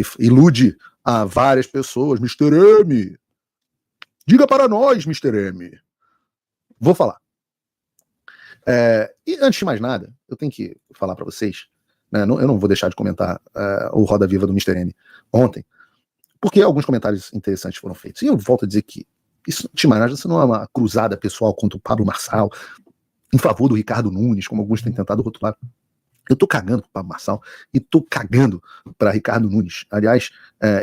que ilude a várias pessoas. Mr. M, diga para nós, Mr. M. Vou falar. E antes de mais nada, eu tenho que falar para vocês, né, eu não vou deixar de comentar o Roda Viva do Mr. M ontem, porque alguns comentários interessantes foram feitos. E eu volto a dizer que isso, de mais nada, isso não é uma cruzada pessoal contra o Pablo Marçal, em favor do Ricardo Nunes, como alguns têm tentado rotular. Eu tô cagando pro Pablo Marçal e tô cagando para Ricardo Nunes. Aliás,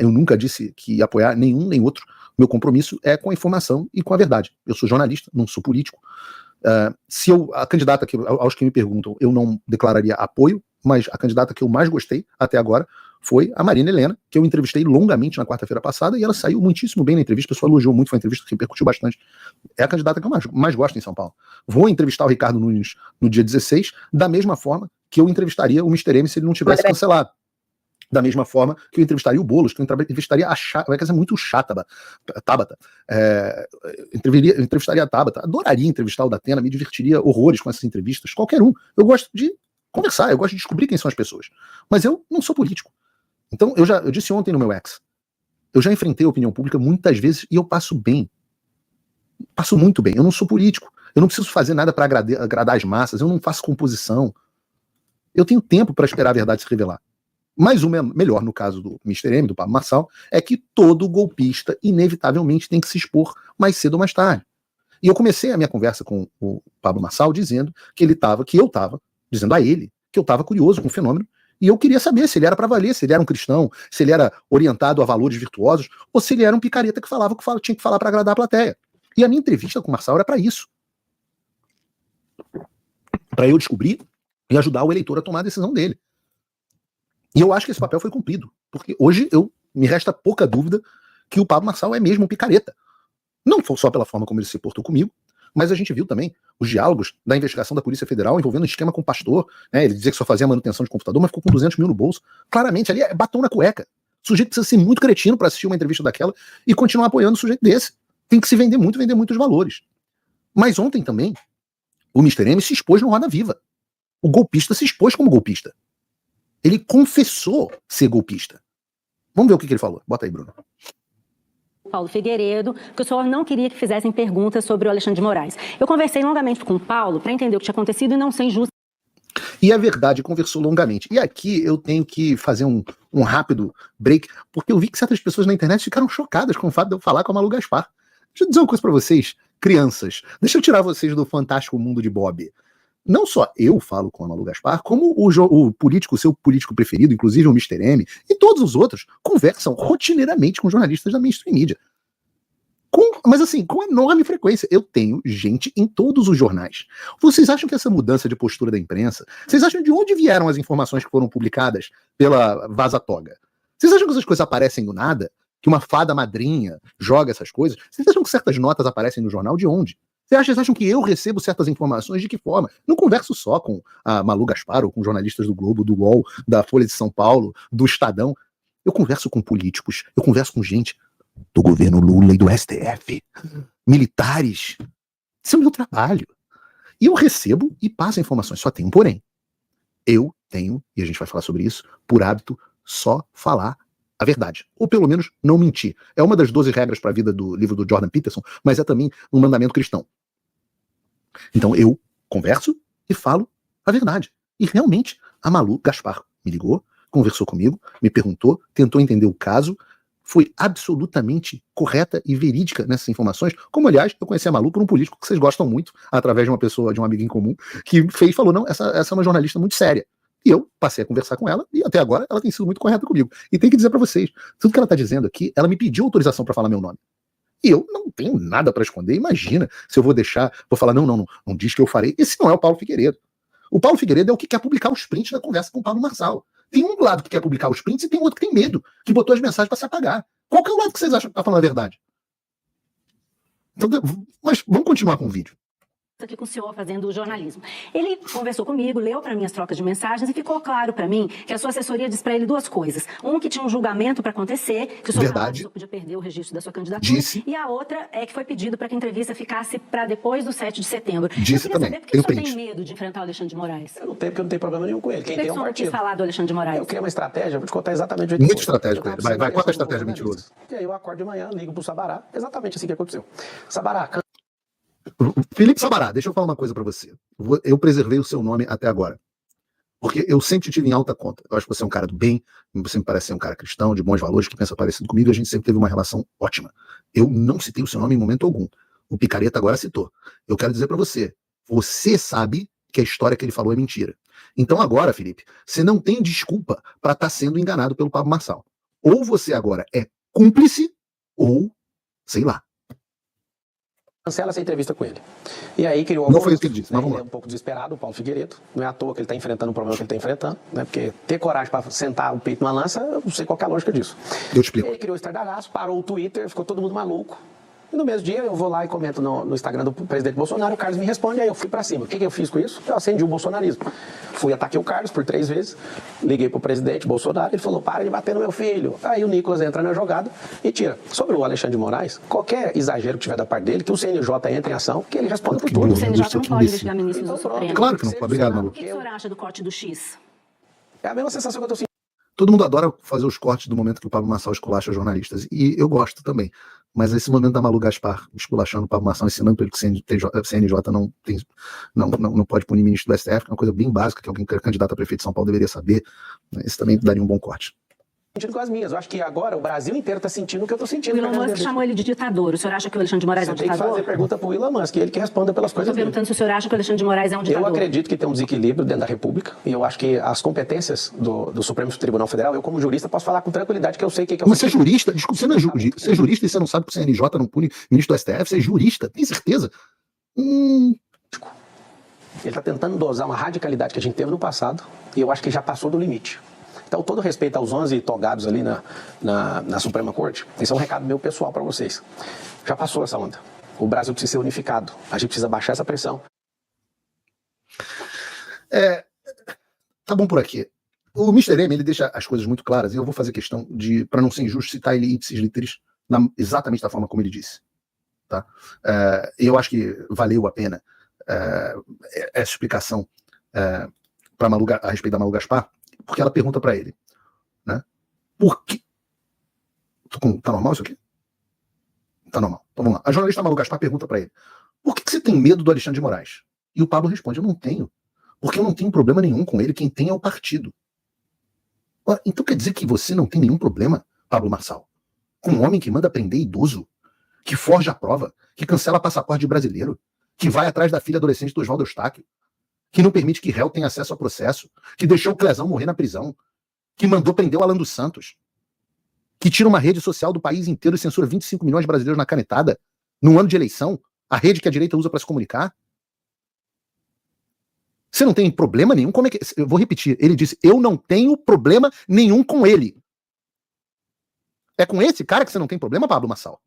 eu nunca disse que ia apoiar nenhum nem outro. Meu compromisso é com a informação e com a verdade. Eu sou jornalista, não sou político. Se a candidata, aos que me perguntam, eu não declararia apoio, mas a candidata que eu mais gostei até agora foi a Marina Helena, que eu entrevistei longamente na quarta-feira passada, e ela saiu muitíssimo bem na entrevista, a pessoa elogiou muito, foi uma entrevista que repercutiu bastante. É a candidata que eu mais gosto em São Paulo. Vou entrevistar o Ricardo Nunes no dia 16, da mesma forma que eu entrevistaria o Mr. M se ele não tivesse cancelado. Da mesma forma que eu entrevistaria o Boulos, que eu entrevistaria a Tabata. Muito chata, Tabata. Entrevistaria a Tabata. Adoraria entrevistar o Datena, me divertiria horrores com essas entrevistas. Qualquer um. Eu gosto de conversar, eu gosto de descobrir quem são as pessoas. Mas eu não sou político. Então, eu disse ontem no meu ex, eu já enfrentei a opinião pública muitas vezes e eu passo bem. Passo muito bem. Eu não sou político. Eu não preciso fazer nada para agradar as massas. Eu não faço composição. Eu tenho tempo para esperar a verdade se revelar. Mas o melhor, no caso do Mr. M, do Pablo Marçal, é que todo golpista, inevitavelmente, tem que se expor mais cedo ou mais tarde. E eu comecei a minha conversa com o Pablo Marçal dizendo que eu estava, dizendo a ele, que eu estava curioso com o fenômeno, e eu queria saber se ele era para valer, se ele era um cristão, se ele era orientado a valores virtuosos, ou se ele era um picareta que falava que tinha que falar para agradar a plateia. E a minha entrevista com o Marçal era para isso. Para eu descobrir e ajudar o eleitor a tomar a decisão dele. E eu acho que esse papel foi cumprido, porque hoje me resta pouca dúvida que o Pablo Marçal é mesmo um picareta. Não só pela forma como ele se portou comigo, mas a gente viu também os diálogos da investigação da Polícia Federal envolvendo um esquema com o pastor, né? Ele dizia que só fazia manutenção de computador, mas ficou com 200 mil no bolso. Claramente, ali é batom na cueca. O sujeito precisa ser muito cretino para assistir uma entrevista daquela e continuar apoiando um sujeito desse. Tem que se vender muitos valores. Mas ontem também, o Mr. M se expôs no Roda Viva. O golpista se expôs como golpista. Ele confessou ser golpista. Vamos ver o que ele falou. Bota aí, Bruno. Paulo Figueiredo, que o senhor não queria que fizessem perguntas sobre o Alexandre de Moraes. Eu conversei longamente com o Paulo para entender o que tinha acontecido e não ser injusto. E a verdade conversou longamente. E aqui eu tenho que fazer um rápido break, porque eu vi que certas pessoas na internet ficaram chocadas com o fato de eu falar com a Malu Gaspar. Deixa eu dizer uma coisa para vocês, crianças. Deixa eu tirar vocês do fantástico mundo de Bob. Não só eu falo com a Malu Gaspar, como o político, seu político preferido, inclusive o Mr. M, e todos os outros, conversam rotineiramente com jornalistas da mainstream media. Mas assim, com enorme frequência. Eu tenho gente em todos os jornais. Vocês acham que essa mudança de postura da imprensa, vocês acham de onde vieram as informações que foram publicadas pela Vaza Toga? Vocês acham que essas coisas aparecem do nada? Que uma fada madrinha joga essas coisas? Vocês acham que certas notas aparecem no jornal? De onde? Vocês acham que eu recebo certas informações de que forma? Não converso só com a Malu Gaspar ou com jornalistas do Globo, do UOL, da Folha de São Paulo, do Estadão. Eu converso com políticos, eu converso com gente do governo Lula e do STF, militares. Isso é o meu trabalho. E eu recebo e passo informações. Só tem um porém. Eu tenho, e a gente vai falar sobre isso, por hábito, só falar a verdade. Ou pelo menos não mentir. É uma das 12 regras para a vida do livro do Jordan Peterson, mas é também um mandamento cristão. Então eu converso e falo a verdade. E realmente a Malu Gaspar me ligou, conversou comigo, me perguntou, tentou entender o caso, foi absolutamente correta e verídica nessas informações, como aliás eu conheci a Malu por um político que vocês gostam muito, através de uma pessoa, de um amigo em comum, que falou, não, essa é uma jornalista muito séria. E eu passei a conversar com ela, e até agora ela tem sido muito correta comigo. E tem que dizer pra vocês, tudo que ela tá dizendo aqui, ela me pediu autorização pra falar meu nome. E eu não tenho nada pra esconder. Imagina se eu vou falar, não diz que eu farei. Esse não é o Paulo Figueiredo. O Paulo Figueiredo é o que quer publicar os prints da conversa com o Pablo Marçal. Tem um lado que quer publicar os prints e tem outro que tem medo, que botou as mensagens pra se apagar. Qual que é o lado que vocês acham que tá falando a verdade? Então, mas vamos continuar com o vídeo. aqui com o senhor fazendo jornalismo. Ele conversou comigo, leu para mim as trocas de mensagens e ficou claro para mim que a sua assessoria disse para ele duas coisas. Um, que tinha um julgamento para acontecer, que o senhor podia perder o registro da sua candidatura. Disse. E a outra é que foi pedido para que a entrevista ficasse para depois do 7 de setembro. Disse também. Saber, por que o senhor tem medo de enfrentar o Alexandre de Moraes? Eu não tenho, porque eu não tenho problema nenhum com ele. Quem tem é um partido. Falar do Alexandre de Moraes? Eu criei uma estratégia, vou te contar exatamente o jeito muito estratégico ele. Vai, conta a estratégia, mentiroso. E aí eu acordo de manhã, ligo pro Sabará, exatamente assim que aconteceu. Sabará, Felipe Sabará, deixa eu falar uma coisa pra você. Eu preservei o seu nome até agora. Porque eu sempre te tive em alta conta. Eu acho que você é um cara do bem, você me parece ser um cara cristão, de bons valores, que pensa parecido comigo, e a gente sempre teve uma relação ótima. Eu não citei o seu nome em momento algum. O Picareta agora citou. Eu quero dizer pra você, você sabe que a história que ele falou é mentira. Então agora, Felipe, você não tem desculpa pra estar sendo enganado pelo Pablo Marçal. Ou você agora é cúmplice, ou, sei lá. Cancela essa entrevista com ele. E aí criou não foi isso que ele disse, mas vamos lá. Ele é um pouco desesperado, o Paulo Figueiredo. Não é à toa que ele está enfrentando o problema que ele está enfrentando, né? Porque ter coragem para sentar o peito numa lança, eu não sei qual é a lógica disso. Eu te explico. Ele criou o estardalhaço, parou o Twitter, ficou todo mundo maluco. E no mesmo dia eu vou lá e comento no Instagram do presidente Bolsonaro, o Carlos me responde, aí eu fui pra cima. O que eu fiz com isso? Eu acendi o bolsonarismo. Fui, ataquei o Carlos por 3 vezes, liguei pro presidente Bolsonaro, ele falou, para de bater no meu filho. Aí o Nicolas entra na jogada e tira. Sobre o Alexandre de Moraes, qualquer exagero que tiver da parte dele, que o CNJ entre em ação, que ele responda por tudo. O CNJ não pode investigar ministros do Supremo. Claro que não pode, obrigado, Malu. O que o senhor acha do corte do X? É a mesma sensação que eu tô sentindo. Todo mundo adora fazer os cortes do momento que o Pablo Marçal esculacha jornalistas. E eu gosto também. Mas esse momento da Malu Gaspar esculachando o Pablo Marçal, ensinando para ele que o CNJ não pode punir ministro do STF, que é uma coisa bem básica, que alguém que é candidato a prefeito de São Paulo deveria saber. Esse também daria um bom corte. Com as minhas. Eu acho que agora o Brasil inteiro está sentindo o que eu estou sentindo. O Elon Musk chamou ele de ditador. O senhor acha que o Alexandre de Moraes é um ditador? Tem que fazer pergunta para o Elon Musk, ele que responda pelas coisas dele. Perguntando se o senhor acha que o Alexandre de Moraes é um ditador. Eu acredito que tem um desequilíbrio dentro da República e eu acho que as competências do Supremo Tribunal Federal, eu como jurista posso falar com tranquilidade que eu sei o que é o... Mas você é jurista? Desculpa, você não é jurista. Você é jurista e você não sabe que o CNJ não pune ministro do STF? Você é jurista? Tem certeza? Ele está tentando dosar uma radicalidade que a gente teve no passado e eu acho que já passou do limite. Então, todo respeito aos 11 togados ali na Suprema Corte, esse é um recado meu pessoal para vocês. Já passou essa onda. O Brasil precisa ser unificado. A gente precisa baixar essa pressão. Tá bom por aqui. O Mr. M, ele deixa as coisas muito claras e eu vou fazer questão de, para não ser injusto, citar ele ipsis literis, exatamente da forma como ele disse. Tá? Eu acho que valeu a pena essa explicação a respeito da Malu Gaspar, porque ela pergunta pra ele, né? Por que... Tá normal isso aqui? Tá normal. Então vamos lá. A jornalista Malu Gaspar pergunta pra ele, por que você tem medo do Alexandre de Moraes? E o Pablo responde, eu não tenho. Porque eu não tenho problema nenhum com ele, quem tem é o partido. Então quer dizer que você não tem nenhum problema, Pablo Marçal, com um homem que manda prender idoso, que forja a prova, que cancela passaporte de brasileiro, que vai atrás da filha adolescente do Oswaldo Eustáquio, que não permite que réu tenha acesso ao processo, que deixou o Clezão morrer na prisão, que mandou prender o Alan dos Santos, que tira uma rede social do país inteiro e censura 25 milhões de brasileiros na canetada, num ano de eleição, a rede que a direita usa para se comunicar. Você não tem problema nenhum? Como é que... Eu vou repetir, ele disse, eu não tenho problema nenhum com ele. É com esse cara que você não tem problema, Pablo Marçal?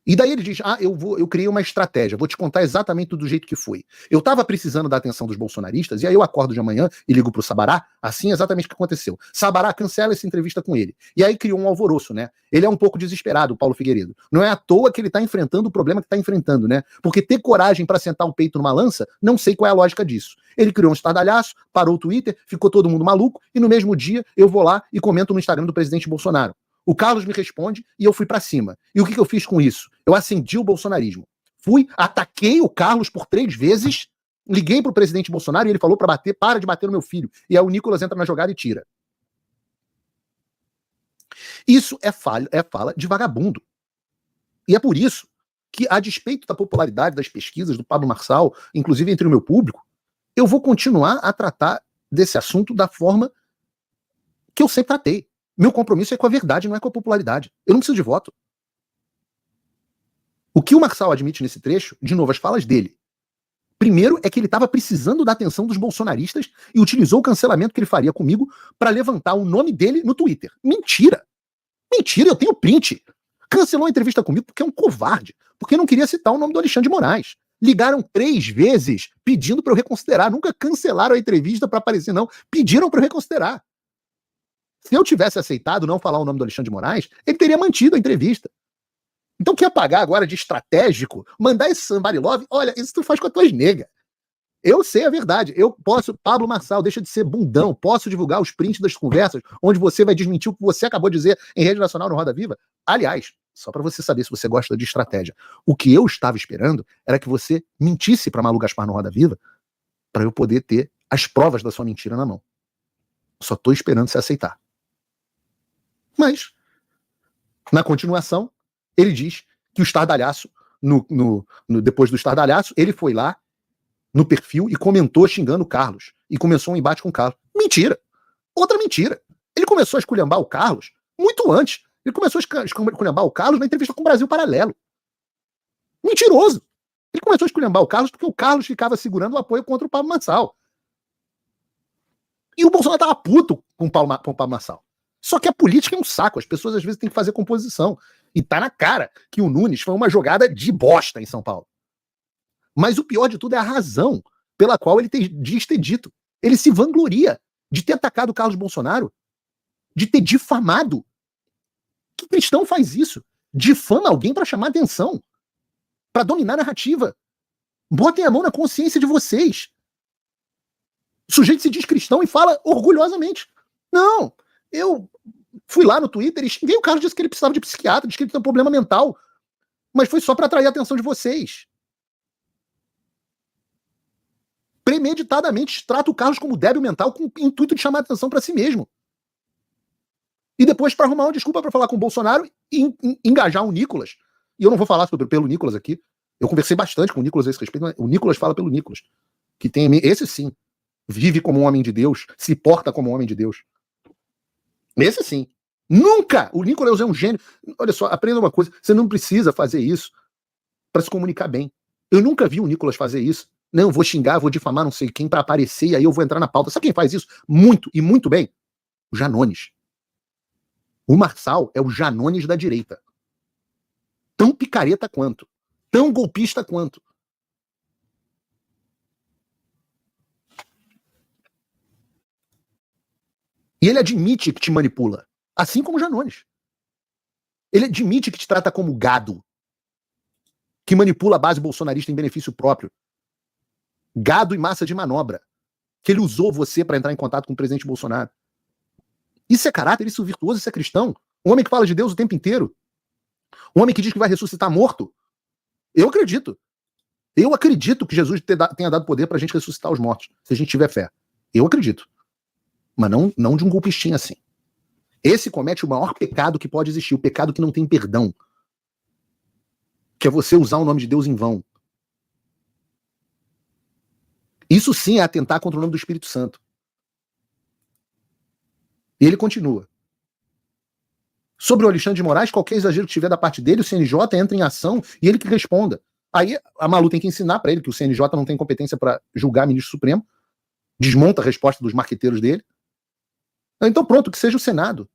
E daí ele diz, eu criei uma estratégia, vou te contar exatamente do jeito que foi. Eu tava precisando da atenção dos bolsonaristas, e aí eu acordo de manhã e ligo pro Sabará, assim exatamente o que aconteceu. Sabará cancela essa entrevista com ele. E aí criou um alvoroço, né? Ele é um pouco desesperado, o Paulo Figueiredo. Não é à toa que ele tá enfrentando o problema que tá enfrentando, né? Porque ter coragem para sentar o peito numa lança, não sei qual é a lógica disso. Ele criou um estardalhaço, parou o Twitter, ficou todo mundo maluco, e no mesmo dia eu vou lá e comento no Instagram do presidente Bolsonaro. O Carlos me responde e eu fui pra cima. E o que eu fiz com isso? Eu acendi o bolsonarismo. Ataquei o Carlos por 3 vezes, liguei pro presidente Bolsonaro e ele falou para de bater no meu filho. E aí o Nicolas entra na jogada e tira. Isso é fala de vagabundo. E é por isso que, a despeito da popularidade das pesquisas do Pablo Marçal, inclusive entre o meu público, eu vou continuar a tratar desse assunto da forma que eu sempre tratei. Meu compromisso é com a verdade, não é com a popularidade. Eu não preciso de voto. O que o Marçal admite nesse trecho, de novo, as falas dele. Primeiro é que ele estava precisando da atenção dos bolsonaristas e utilizou o cancelamento que ele faria comigo para levantar o nome dele no Twitter. Mentira! Mentira, eu tenho print. Cancelou a entrevista comigo porque é um covarde. porque não queria citar o nome do Alexandre de Moraes. Ligaram 3 vezes pedindo para eu reconsiderar. Nunca cancelaram a entrevista para aparecer, não. Pediram para eu reconsiderar. Se eu tivesse aceitado não falar o nome do Alexandre de Moraes, ele teria mantido a entrevista. Então quer pagar agora de estratégico, mandar esse somebody love? Olha, isso tu faz com as tuas negas. Eu sei a verdade. Eu posso, Pablo Marçal, deixa de ser bundão, posso divulgar os prints das conversas onde você vai desmentir o que você acabou de dizer em rede nacional no Roda Viva. Aliás, só para você saber se você gosta de estratégia, o que eu estava esperando era que você mentisse para Malu Gaspar no Roda Viva para eu poder ter as provas da sua mentira na mão. Só estou esperando você aceitar. Mas, na continuação, ele diz que o estardalhaço, depois do estardalhaço, ele foi lá no perfil e comentou xingando o Carlos. E começou um embate com o Carlos. Mentira! Outra mentira. Ele começou a esculhambar o Carlos muito antes. Ele começou a esculhambar o Carlos na entrevista com o Brasil Paralelo. Mentiroso! Ele começou a esculhambar o Carlos porque o Carlos ficava segurando o apoio contra o Pablo Marçal. E o Bolsonaro estava puto com o Pablo Marçal. Só que a política é um saco. As pessoas às vezes têm que fazer composição. E tá na cara que o Nunes foi uma jogada de bosta em São Paulo. Mas o pior de tudo é a razão pela qual ele diz ter dito. Ele se vangloria de ter atacado o Carlos Bolsonaro, de ter difamado. Que cristão faz isso? Difama alguém para chamar atenção, para dominar a narrativa. Botem a mão na consciência de vocês. O sujeito se diz cristão e fala orgulhosamente. Não, eu fui lá no Twitter e xinguei o Carlos, disse que ele precisava de psiquiatra, disse que ele tem um problema mental. Mas foi só para atrair a atenção de vocês. Premeditadamente trata o Carlos como débil mental com o intuito de chamar a atenção para si mesmo. E depois para arrumar uma desculpa para falar com o Bolsonaro e engajar o Nicolas. E eu não vou falar pelo Nicolas aqui. Eu conversei bastante com o Nicolas a esse respeito, mas o Nicolas fala pelo Nicolas. Que tem esse sim. Vive como um homem de Deus, se porta como um homem de Deus. Esse sim. Nunca! O Nicolas é um gênio. Olha só, aprenda uma coisa. Você não precisa fazer isso para se comunicar bem. Eu nunca vi o Nicolas fazer isso. Não, vou xingar, vou difamar não sei quem para aparecer e aí eu vou entrar na pauta. Sabe quem faz isso? Muito e muito bem? O Janones. O Marçal é o Janones da direita. Tão picareta quanto. Tão golpista quanto. E ele admite que te manipula. Assim como o Janones. Ele admite que te trata como gado. Que manipula a base bolsonarista em benefício próprio. Gado e massa de manobra. Que ele usou você para entrar em contato com o presidente Bolsonaro. Isso é caráter, isso é virtuoso, isso é cristão. Um homem que fala de Deus o tempo inteiro. Um homem que diz que vai ressuscitar morto. Eu acredito. Eu acredito que Jesus tenha dado poder pra gente ressuscitar os mortos, se a gente tiver fé. Eu acredito. Mas não de um golpistinho assim. Esse comete o maior pecado que pode existir, o pecado que não tem perdão. Que é você usar o nome de Deus em vão. Isso sim é atentar contra o nome do Espírito Santo. E ele continua. Sobre o Alexandre de Moraes, qualquer exagero que tiver da parte dele, o CNJ entra em ação e ele que responda. Aí a Malu tem que ensinar para ele que o CNJ não tem competência para julgar ministro supremo, desmonta a resposta dos marqueteiros dele. Então pronto, que seja o Senado.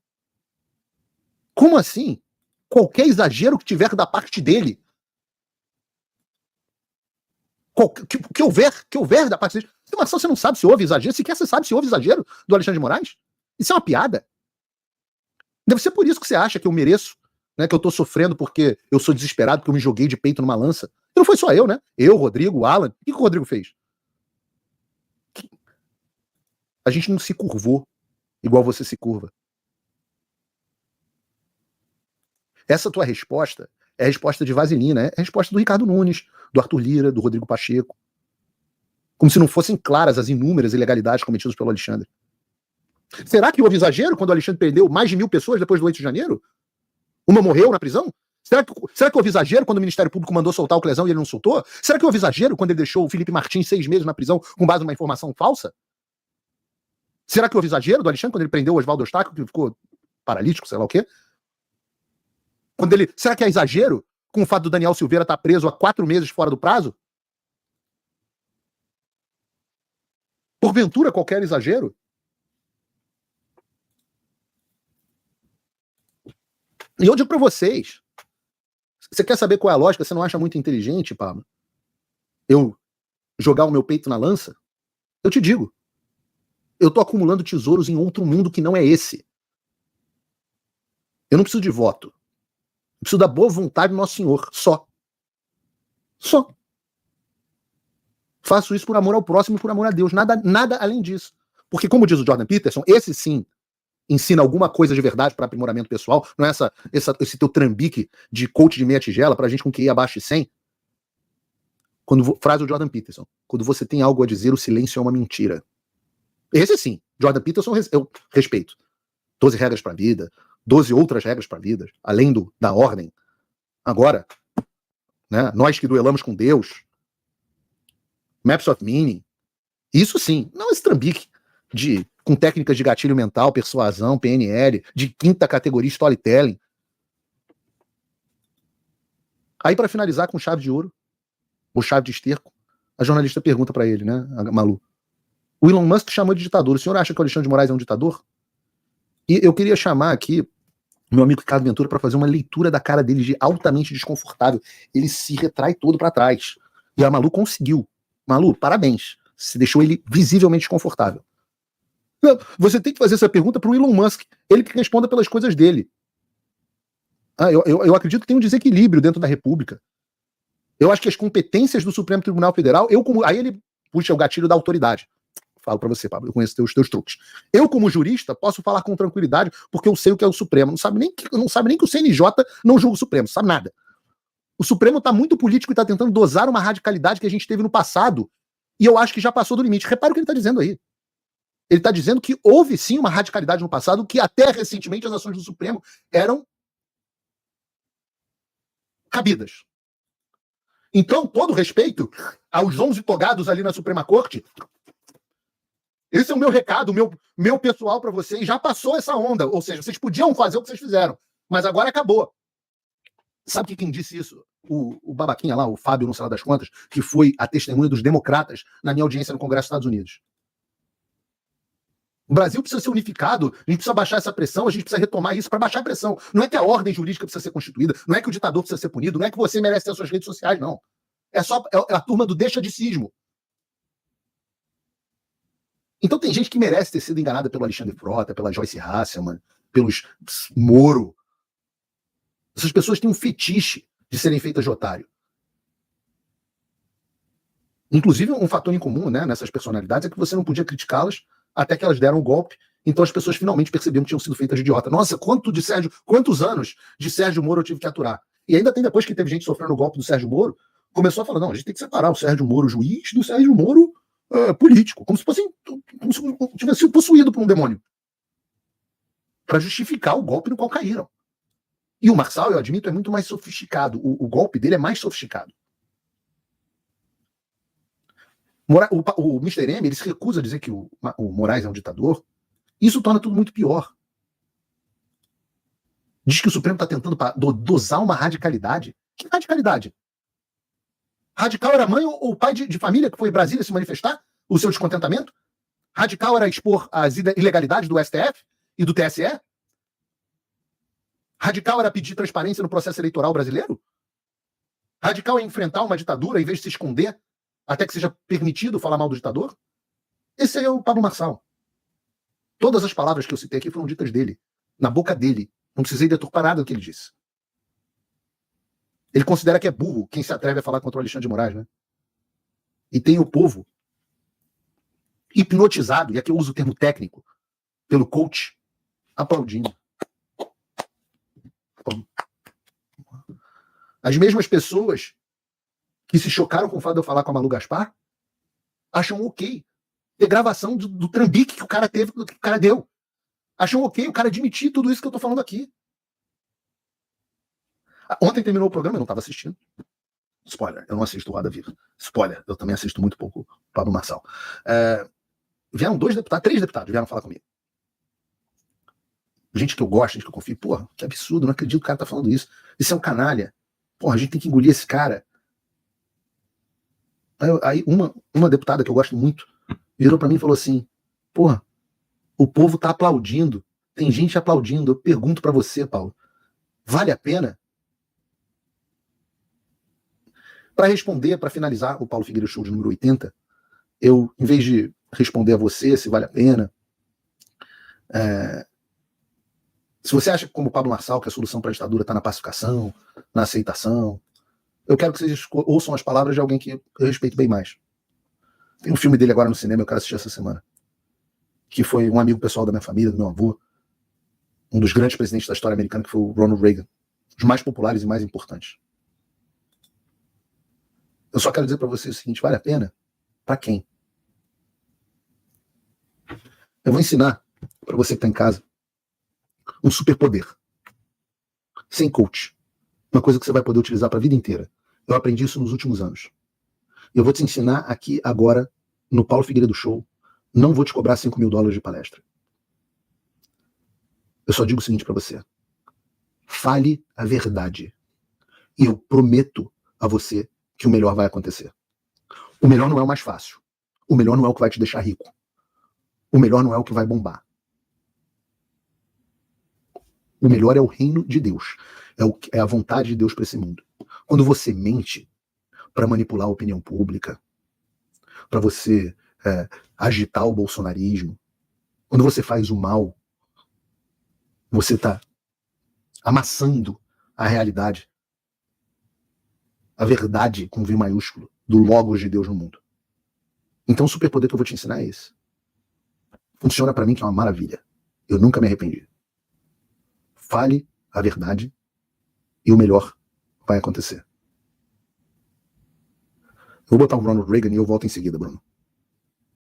Como assim? Qualquer exagero que tiver da parte dele. Que houver da parte dele. Marcelo, você não sabe se houve exagero? Sequer você sabe se houve exagero do Alexandre de Moraes? Isso é uma piada. Deve ser por isso que você acha que eu mereço, né, que eu tô sofrendo porque eu sou desesperado, porque eu me joguei de peito numa lança. E não foi só eu, né? Eu, Rodrigo, o Alan. O que o Rodrigo fez? A gente não se curvou igual você se curva. Essa tua resposta é a resposta de vaselina, é a resposta do Ricardo Nunes, do Arthur Lira, do Rodrigo Pacheco. Como se não fossem claras as inúmeras ilegalidades cometidas pelo Alexandre. Será que houve exagero quando o Alexandre prendeu mais de 1.000 pessoas depois do 8 de janeiro? Uma morreu na prisão? Será que houve exagero quando o Ministério Público mandou soltar o Clezão e ele não soltou? Será que houve exagero quando ele deixou o Felipe Martins 6 meses na prisão com base numa informação falsa? Será que houve exagero do Alexandre quando ele prendeu o Oswaldo Eustáquio, que ficou paralítico, sei lá o quê? Será que é exagero com o fato do Daniel Silveira estar preso há 4 meses fora do prazo? Porventura qualquer exagero? E eu digo para vocês, Você quer saber qual é a lógica? Você não acha muito inteligente, Pablo? Eu jogar o meu peito na lança? Eu te digo. Eu tô acumulando tesouros em outro mundo que não é esse. Eu não preciso de voto. Eu preciso da boa vontade do Nosso Senhor. Só. Só. Faço isso por amor ao próximo e por amor a Deus. Nada além disso. Porque, como diz o Jordan Peterson, esse sim ensina alguma coisa de verdade para aprimoramento pessoal. Não é esse teu trambique de coach de meia tigela pra gente com QI abaixo de 100. Frase do Jordan Peterson. Quando você tem algo a dizer, o silêncio é uma mentira. Esse sim. Jordan Peterson eu respeito. 12 regras pra vida. 12 outras regras pra vida. Além da ordem. Agora, né, nós que duelamos com Deus. Maps of Meaning. Isso sim. Não esse trambique com técnicas de gatilho mental, persuasão, PNL, de quinta categoria storytelling. Aí, para finalizar com chave de ouro, ou chave de esterco, a jornalista pergunta para ele, né, a Malu, o Elon Musk chamou de ditador. O senhor acha que o Alexandre de Moraes é um ditador? E eu queria chamar aqui meu amigo Ricardo Ventura para fazer uma leitura da cara dele de altamente desconfortável. Ele se retrai todo para trás. E a Malu conseguiu. Malu, parabéns. Você deixou ele visivelmente desconfortável. Não, você tem que fazer essa pergunta para o Elon Musk. Ele que responda pelas coisas dele. Eu acredito que tem um desequilíbrio dentro da República. Eu acho que as competências do Supremo Tribunal Federal, aí ele puxa o gatilho da autoridade. Falo pra você, Pablo, eu conheço os teus truques. Eu, como jurista, posso falar com tranquilidade, porque eu sei o que é o Supremo. Não sabe nem que o CNJ não julga o Supremo, sabe nada. O Supremo tá muito político e tá tentando dosar uma radicalidade que a gente teve no passado, e eu acho que já passou do limite. Repara o que ele tá dizendo aí. Ele tá dizendo que houve sim uma radicalidade no passado, que até recentemente as ações do Supremo eram cabidas. Então, todo respeito aos 11 togados ali na Suprema Corte, esse é o meu recado, meu pessoal para vocês. Já passou essa onda. Ou seja, vocês podiam fazer o que vocês fizeram, mas agora acabou. Sabe quem disse isso? O babaquinha lá, o Fábio, não sei lá das contas, que foi a testemunha dos democratas na minha audiência no Congresso dos Estados Unidos. O Brasil precisa ser unificado, a gente precisa baixar essa pressão, a gente precisa retomar isso para baixar a pressão. Não é que a ordem jurídica precisa ser constituída, não é que o ditador precisa ser punido, não é que você merece ter suas redes sociais, não. É a turma do deixa-de-cismo. Então tem gente que merece ter sido enganada pelo Alexandre Frota, pela Joyce Hasselman, pelos Moro. Essas pessoas têm um fetiche de serem feitas de otário. Inclusive, um fator em comum, né, nessas personalidades é que você não podia criticá-las até que elas deram o golpe. Então as pessoas finalmente percebiam que tinham sido feitas de idiota. Nossa, quantos anos de Sérgio Moro eu tive que aturar? E ainda tem, depois que teve gente sofrendo o golpe do Sérgio Moro, começou a falar, não, a gente tem que separar o Sérgio Moro juiz do Sérgio Moro político, como se tivesse sido possuído por um demônio, para justificar o golpe no qual caíram. E o Marçal, eu admito, é muito mais sofisticado. O golpe dele é mais sofisticado. O Mr. M, ele se recusa a dizer que o Moraes é um ditador. Isso torna tudo muito pior. Diz que o Supremo está tentando dosar uma radicalidade. Que radicalidade? Radical era a mãe ou o pai de família que foi em Brasília se manifestar o seu descontentamento? Radical era expor as ilegalidades do STF e do TSE? Radical era pedir transparência no processo eleitoral brasileiro? Radical é enfrentar uma ditadura em vez de se esconder até que seja permitido falar mal do ditador? Esse é o Pablo Marçal. Todas as palavras que eu citei aqui foram ditas dele, na boca dele. Não precisei deturpar nada do que ele disse. Ele considera que é burro quem se atreve a falar contra o Alexandre de Moraes, né? E tem o povo hipnotizado, e aqui eu uso o termo técnico, pelo coach, aplaudindo. As mesmas pessoas que se chocaram com o fato de eu falar com a Malu Gaspar acham ok ter gravação do trambique que o cara teve, que o cara deu. Acham ok o cara admitir tudo isso que eu tô falando aqui. Ontem terminou o programa, eu não estava assistindo. Spoiler, eu não assisto o Roda Viva. Spoiler, eu também assisto muito pouco o Pablo Marçal. Vieram 3 deputados vieram falar comigo. Gente que eu gosto, gente que eu confio. Porra, que absurdo, não acredito que o cara tá falando isso. Isso é um canalha. Porra, a gente tem que engolir esse cara. Aí uma deputada que eu gosto muito virou pra mim e falou assim, porra, o povo tá aplaudindo. Tem gente aplaudindo. Eu pergunto pra você, Paulo, vale a pena? Para responder, para finalizar o Paulo Figueiredo Show de número 80, eu, em vez de responder a você se vale a pena, se você acha, como o Pablo Marçal, que a solução para a ditadura está na pacificação, na aceitação, eu quero que vocês ouçam as palavras de alguém que eu respeito bem mais. Tem um filme dele agora no cinema, eu quero assistir essa semana, que foi um amigo pessoal da minha família, do meu avô, um dos grandes presidentes da história americana, que foi o Ronald Reagan, os mais populares e mais importantes. Eu só quero dizer para vocês o seguinte, vale a pena? Para quem? Eu vou ensinar para você que está em casa um superpoder, sem coach, uma coisa que você vai poder utilizar para a vida inteira. Eu aprendi isso nos últimos anos. Eu vou te ensinar aqui agora, no Paulo Figueiredo Show, não vou te cobrar $5.000 de palestra. Eu só digo o seguinte para você, fale a verdade, e eu prometo a você que o melhor vai acontecer. O melhor não é o mais fácil, o melhor não é o que vai te deixar rico, o melhor não é o que vai bombar. O melhor é o reino de Deus, é a vontade de Deus para esse mundo. Quando você mente para manipular a opinião pública, para você agitar o bolsonarismo, quando você faz o mal, você está amassando a realidade, a verdade com V maiúsculo, do Logos de Deus no mundo. Então o superpoder que eu vou te ensinar é esse. Funciona para mim que é uma maravilha. Eu nunca me arrependi. Fale a verdade e o melhor vai acontecer. Eu vou botar o Ronald Reagan e eu volto em seguida, Bruno.